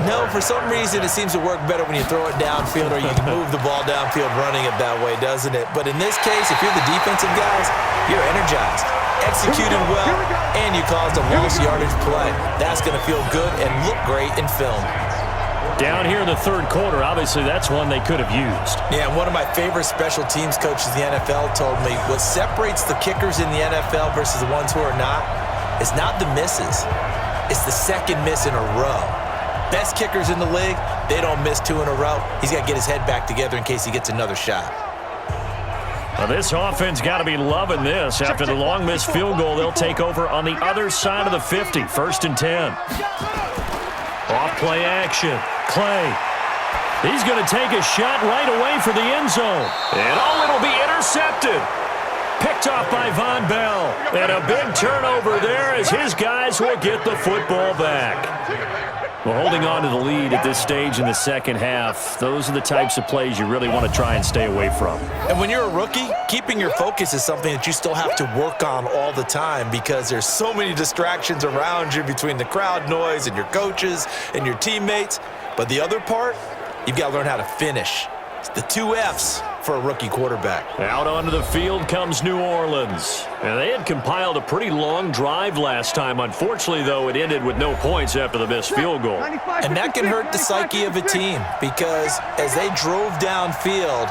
No, for some reason it seems to work better when you throw it downfield or you can move the ball downfield running it that way, doesn't it? But in this case, if you're the defensive guys, you're energized, executed well, and you caused a lost yardage play. That's going to feel good and look great in film. Down here in the third quarter, obviously that's one they could have used. Yeah, one of my favorite special teams coaches in the NFL told me what separates the kickers in the NFL versus the ones who are not is not the misses. It's the second miss in a row. Best kickers in the league, they don't miss 2 in a row. He's got to get his head back together in case he gets another shot. Well, this offense got to be loving this. After the long missed field goal, they'll take over on the other side of the 50, 1st and 10. Off play action. Clay. He's going to take a shot right away for the end zone. And it'll be intercepted. Picked off by Von Bell. And a big turnover there as his guys will get the football back. Well, holding on to the lead at this stage in the second half, those are the types of plays you really want to try and stay away from. And when you're a rookie, keeping your focus is something that you still have to work on all the time because there's so many distractions around you between the crowd noise and your coaches and your teammates. But the other part, you've got to learn how to finish. It's the 2 F's for a rookie quarterback. Out onto the field comes New Orleans. And they had compiled a pretty long drive last time. Unfortunately, though, it ended with no points after the missed field goal. And that can hurt the psyche of a team because as they drove downfield,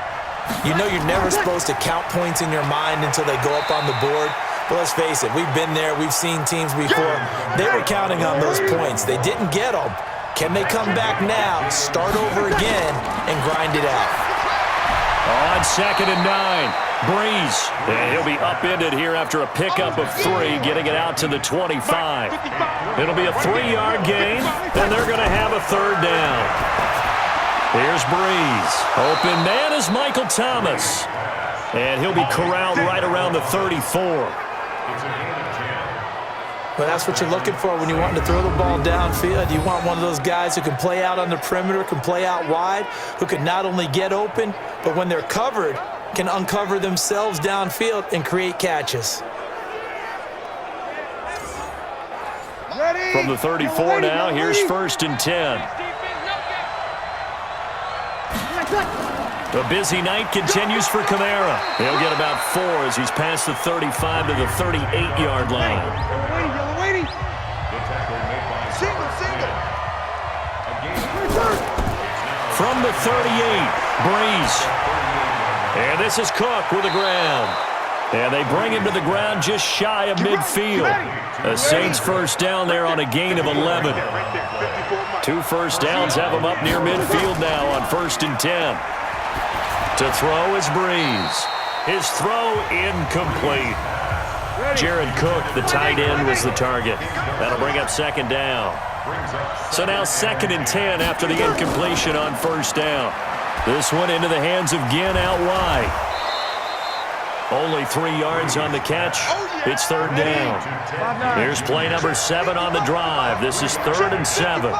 you know you're never supposed to count points in your mind until they go up on the board. But let's face it, we've been there. We've seen teams before. They were counting on those points. They didn't get them. Can they come back now, start over again, and grind it out? On 2nd and 9, Breeze. And he'll be upended here after a pickup of 3, getting it out to the 25. It'll be a 3-yard gain, and they're going to have a 3rd down. Here's Breeze. Open man is Michael Thomas. And he'll be corralled right around the 34. Well, that's what you're looking for when you want to throw the ball downfield. You want one of those guys who can play out on the perimeter, can play out wide, who can not only get open, but when they're covered, can uncover themselves downfield and create catches. From the 34 now, here's 1st and 10. The busy night continues for Kamara. He'll get about 4 as he's past the 35 to the 38-yard line. From the 38, Breeze. And this is Cook with the ground. And they bring him to the ground just shy of midfield. The Saints first down there on a gain of 11. 2 first downs have him up near midfield now on 1st and 10. To throw is Breeze. His throw incomplete. Jared Cook, the tight end, was the target. That'll bring up 2nd down. So now 2nd and 10 after the incompletion on 1st down. This one into the hands of Ginn out wide. Only 3 yards on the catch. It's 3rd down. Here's play number 7 on the drive. This is 3rd and 7.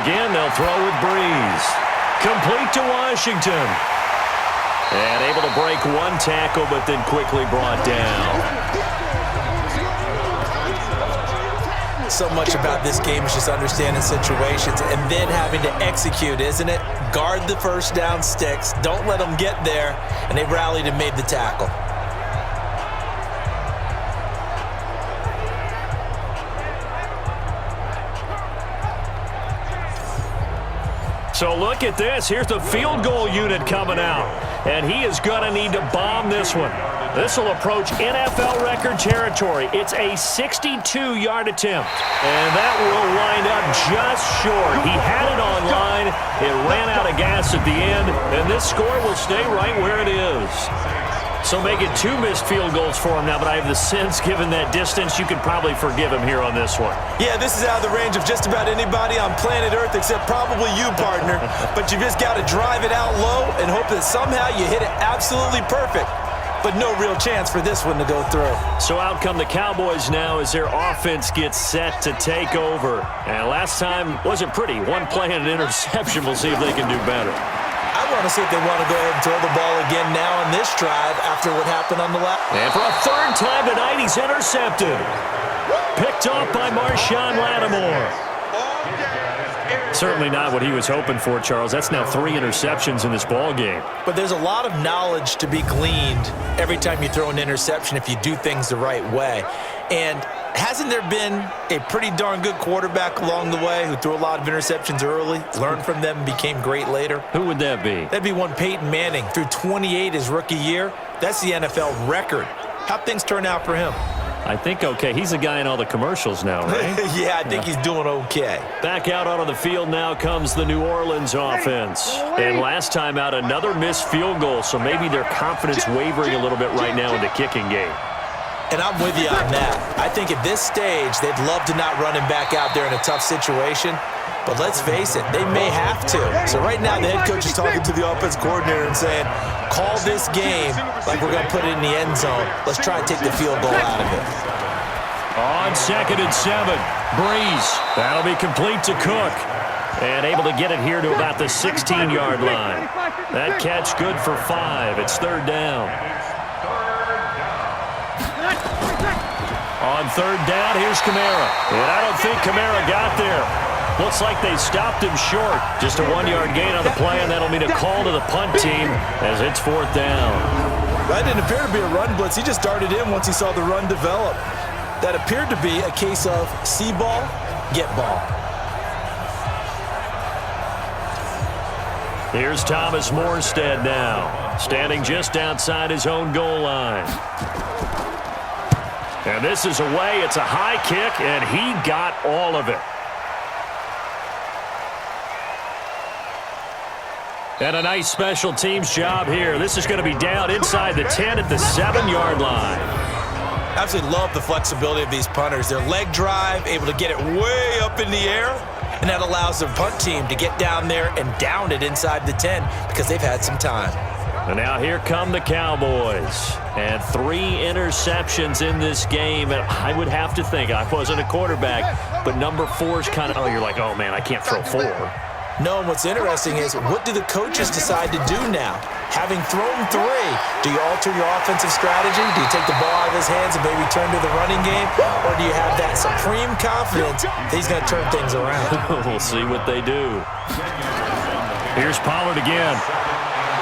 Again, they'll throw with Breeze. Complete to Washington. And able to break 1 tackle, but then quickly brought down. So much about this game is just understanding situations and then having to execute, isn't it? Guard the first down sticks. Don't let them get there. And they rallied and made the tackle. So look at this. Here's the field goal unit coming out. And he is going to need to bomb this one. This will approach NFL record territory. It's a 62-yard attempt. And that will wind up just short. He had it on line. It ran out of gas at the end. And this score will stay right where it is. So make it 2 missed field goals for him now, but I have the sense, given that distance, you could probably forgive him here on this one. Yeah, this is out of the range of just about anybody on planet Earth except probably you, partner. But you just got to drive it out low and hope that somehow you hit it absolutely perfect. But no real chance for this one to go through. So out come the Cowboys now as their offense gets set to take over. And last time wasn't pretty. 1 play and an interception. We'll see if they can do better. I want to see if they want to go ahead and throw the ball again now on this drive after what happened on the last. And for a 3rd time tonight, he's intercepted. Picked off by Marshawn Lattimore. Certainly not what he was hoping for, Charles. That's now 3 interceptions in this ball game. But there's a lot of knowledge to be gleaned every time you throw an interception if you do things the right way. And hasn't there been a pretty darn good quarterback along the way who threw a lot of interceptions early, learned from them, and became great later? Who would that be? That'd be one Peyton Manning. Threw 28 his rookie year. That's the NFL record. How'd things turn out for him? I think okay. He's a guy in all the commercials now, right? Yeah, I think he's doing okay. Back out onto the field now comes the New Orleans offense. And last time out, another missed field goal, so maybe their confidence wavering a little bit right now in the kicking game. And I'm with you on that. I think at this stage, they'd love to not run him back out there in a tough situation. But let's face it, they may have to. So right now, the head coach is talking to the offense coordinator and saying, call this game like we're going to put it in the end zone. Let's try and take the field goal out of it. On 2nd and 7, Breeze. That'll be complete to Cook. And able to get it here to about the 16-yard line. That catch good for 5. It's 3rd down. On 3rd down, here's Kamara. And I don't think Kamara got there. Looks like they stopped him short. Just a 1-yard gain on the play, and that'll mean a call to the punt team as it's 4th down. That didn't appear to be a run blitz. He just darted in once he saw the run develop. That appeared to be a case of see ball, get ball. Here's Thomas Morstead now, standing just outside his own goal line. And this is away. It's a high kick, and he got all of it. And a nice special teams job here. This is going to be down inside the 10 at the 7-yard line. Absolutely love the flexibility of these punters. Their leg drive, able to get it way up in the air, and that allows the punt team to get down there and down it inside the 10 because they've had some time. And now here come the Cowboys. And 3 interceptions in this game. And I would have to think, I wasn't a quarterback, but number 4 is kind of, you're like, oh, man, I can't throw 4. No, and what's interesting is what do the coaches decide to do now? Having thrown 3, do you alter your offensive strategy? Do you take the ball out of his hands and maybe turn to the running game? Or do you have that supreme confidence that he's going to turn things around? We'll see what they do. Here's Pollard again.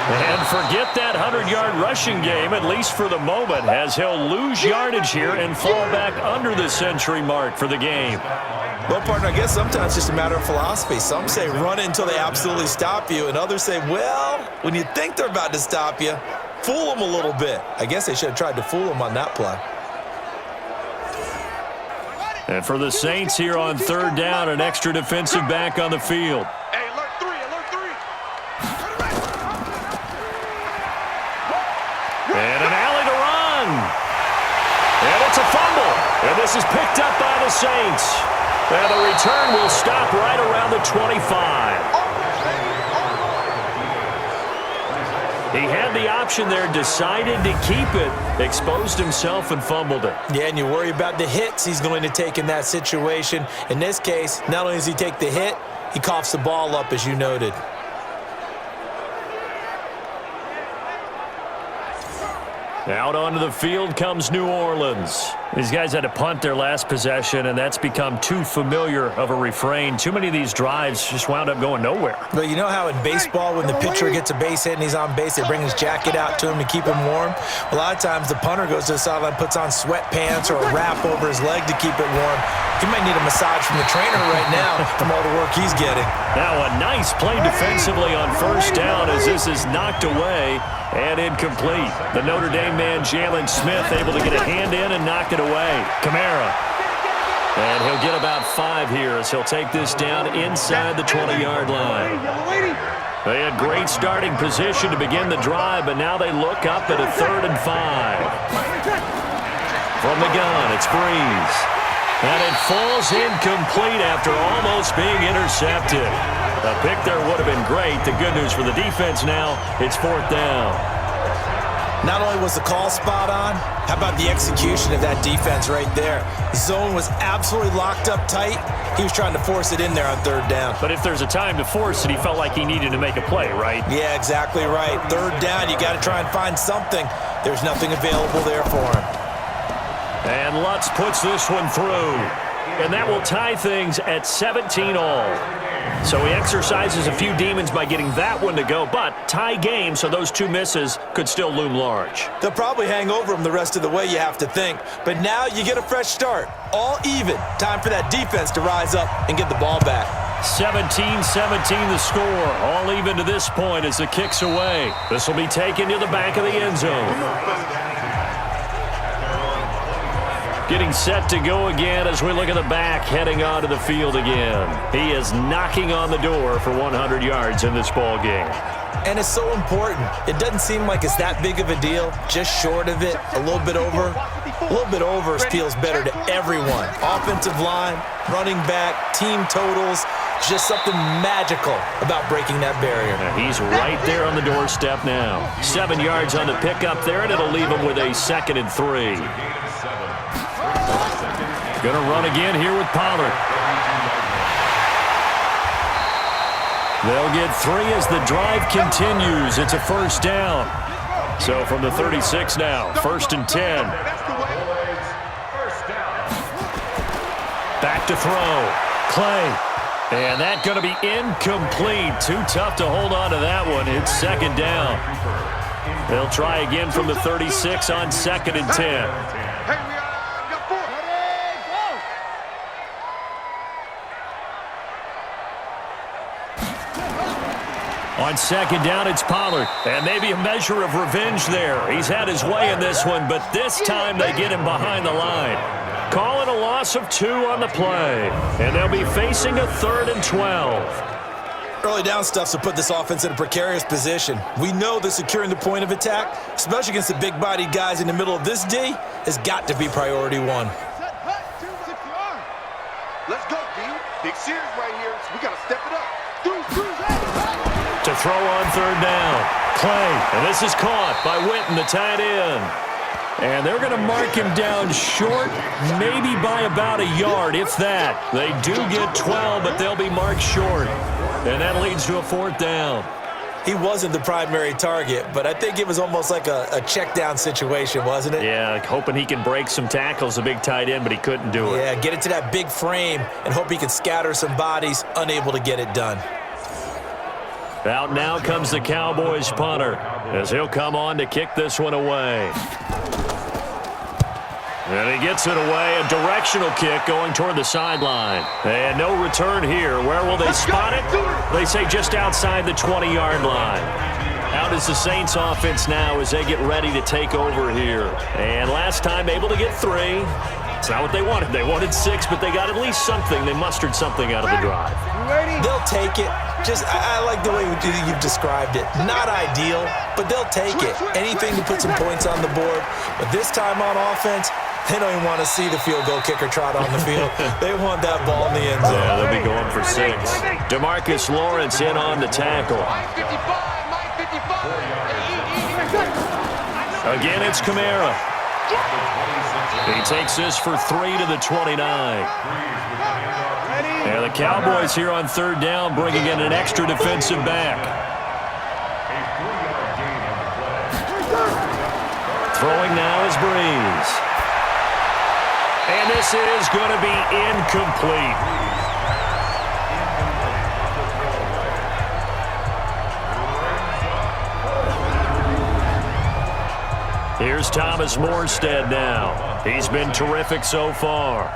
And forget that 100-yard rushing game, at least for the moment, as he'll lose yardage here and fall back under the century mark for the game. Well, partner, I guess sometimes it's just a matter of philosophy. Some say run it until they absolutely stop you, and others say, well, when you think they're about to stop you, fool them a little bit. I guess they should have tried to fool them on that play. And for the Saints here on 3rd down, an extra defensive back on the field. Hey, alert 3, alert 3. And an alley to run. And it's a fumble. And this is picked up by the Saints. And the return will stop right around the 25. He had the option there, decided to keep it, exposed himself and fumbled it. Yeah, and you worry about the hits he's going to take in that situation. In this case, not only does he take the hit, he coughs the ball up, as you noted. Out onto the field comes New Orleans. These guys had to punt their last possession, and that's become too familiar of a refrain. Too many of these drives just wound up going nowhere. But you know how in baseball, when the pitcher gets a base hit and he's on base, they bring his jacket out to him to keep him warm? A lot of times the punter goes to the sideline, puts on sweatpants or a wrap over his leg to keep it warm. He might need a massage from the trainer right now from all the work he's getting. Now a nice play defensively on 1st down as this is knocked away and incomplete. The Notre Dame man, Jalen Smith, able to get a hand in and knock it away. Kamara. And he'll get about 5 here as he'll take this down inside the 20-yard line. They had great starting position to begin the drive, but now they look up at a 3rd and 5. From the gun, it's Breeze. And it falls incomplete after almost being intercepted. A pick there would have been great. The good news for the defense now, it's 4th down. Not only was the call spot on, how about the execution of that defense right there? The zone was absolutely locked up tight. He was trying to force it in there on 3rd down. But if there's a time to force it, he felt like he needed to make a play, right? Yeah, exactly right. 3rd down, you got to try and find something. There's nothing available there for him. And Lutz puts this one through. And that will tie things at 17 all. So he exercises a few demons by getting that one to go, but tie game, so those 2 misses could still loom large. They'll probably hang over him the rest of the way, you have to think. But now you get a fresh start. All even. Time for that defense to rise up and get the ball back. 17-17 the score. All even to this point as the kick's away. This will be taken to the back of the end zone. Getting set to go again as we look at the back, heading onto the field again. He is knocking on the door for 100 yards in this ball game. And it's so important. It doesn't seem like it's that big of a deal, just short of it, a little bit over. A little bit over feels better to everyone. Offensive line, running back, team totals. Just something magical about breaking that barrier. He's right there on the doorstep now. 7 yards on the pickup there, and it'll leave him with a 2nd and 3. Going to run again here with Pollard. They'll get 3 as the drive continues. It's a first down. So from the 36 now, 1st and 10. Back to throw. Clay. And that's going to be incomplete. Too tough to hold on to that one. It's 2nd down. They'll try again from the 36 on 2nd and 10. On 2nd down, it's Pollard. And maybe a measure of revenge there. He's had his way in this one, but this time they get him behind the line. Call it a loss of 2 on the play. And they'll be facing a 3rd and 12. Early down stuff to put this offense in a precarious position. We know that securing the point of attack, especially against the big-bodied guys in the middle of this D, has got to be priority 1. Let's go, D. Big series right here, so we got to step it up. To throw on 3rd down. Clay, and this is caught by Witten, the tight end. And they're going to mark him down short, maybe by about a yard, if that. They do get 12, but they'll be marked short. And that leads to a 4th down. He wasn't the primary target, but I think it was almost like a check down situation, wasn't it? Yeah, hoping he can break some tackles, a big tight end, but he couldn't do it. Yeah, get it to that big frame and hope he can scatter some bodies, unable to get it done. Out now comes the Cowboys punter as he'll come on to kick this one away. And he gets it away, a directional kick going toward the sideline. And no return here. Where will they spot it? They say just outside the 20-yard line. Out is the Saints offense now as they get ready to take over here. And last time able to get 3. It's not what they wanted. They wanted 6, but they got at least something. They mustered something out of the drive. They'll take it. I like the way you've described it. Not ideal, but they'll take it. Anything to put some points on the board. But this time on offense, they don't even want to see the field goal kicker trot on the field. They want that ball in the end zone. Yeah, they'll be going for 6. DeMarcus Lawrence in on the tackle. Again, it's Kamara. He takes this for 3 to the 29. And the Cowboys here on 3rd down bringing in an extra defensive back. Throwing now is Breeze. And this is going to be incomplete. Here's Thomas Morstead now. He's been terrific so far.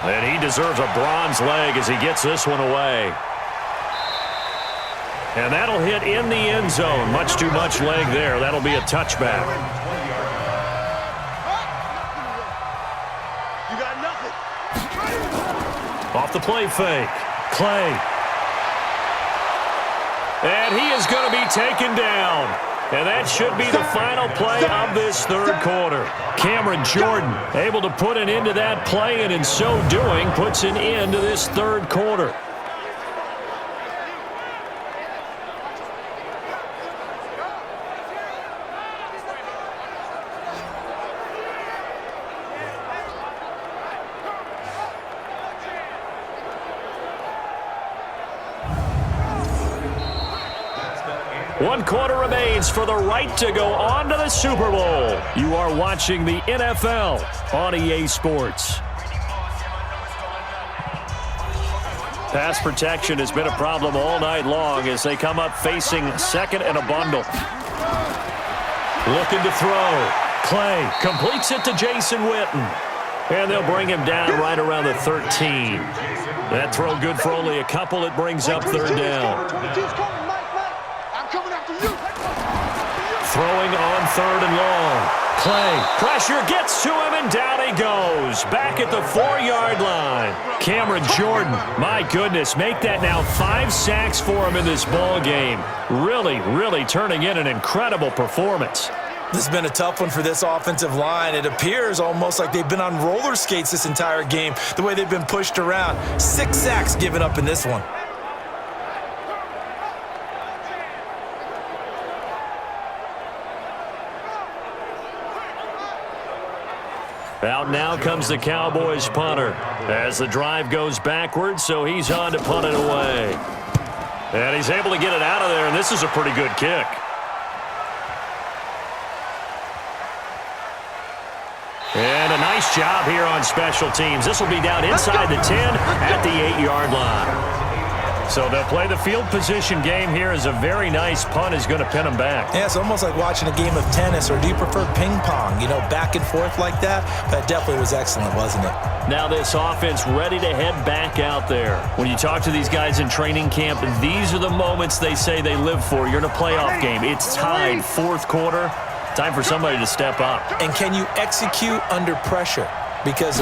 And he deserves a bronze leg as he gets this one away. And that'll hit in the end zone. Much too much leg there. That'll be a touchback. You got nothing. Off the play fake. Clay. And he is going to be taken down. And that should be the final play of this 3rd quarter. Cameron Jordan able to put an end to that play, and in so doing, puts an end to this 3rd quarter. One quarter remains for the right to go on to the Super Bowl. You are watching the NFL on EA Sports. Pass protection has been a problem all night long as they come up facing 2nd and a bundle. Looking to throw. Clay completes it to Jason Witten. And they'll bring him down right around the 13. That throw good for only a couple. It brings up 3rd down. Throwing on 3rd and long. Clay, pressure gets to him, and down he goes. Back at the 4-yard line. Cameron Jordan, my goodness, make that now 5 sacks for him in this ball game. Really, really turning in an incredible performance. This has been a tough one for this offensive line. It appears almost like they've been on roller skates this entire game, the way they've been pushed around. 6 sacks given up in this one. Out now comes the Cowboys punter as the drive goes backwards, so he's on to punt it away. And he's able to get it out of there, and this is a pretty good kick. And a nice job here on special teams. This will be down inside the 10 at the 8-yard line. So they'll play the field position game here as a very nice punt is going to pin them back. Yeah, it's almost like watching a game of tennis, or do you prefer ping pong? You know, back and forth like that? That definitely was excellent, wasn't it? Now this offense ready to head back out there. When you talk to these guys in training camp, these are the moments they say they live for. You're in a playoff game. It's tied, fourth quarter. Time for somebody to step up. And can you execute under pressure? Because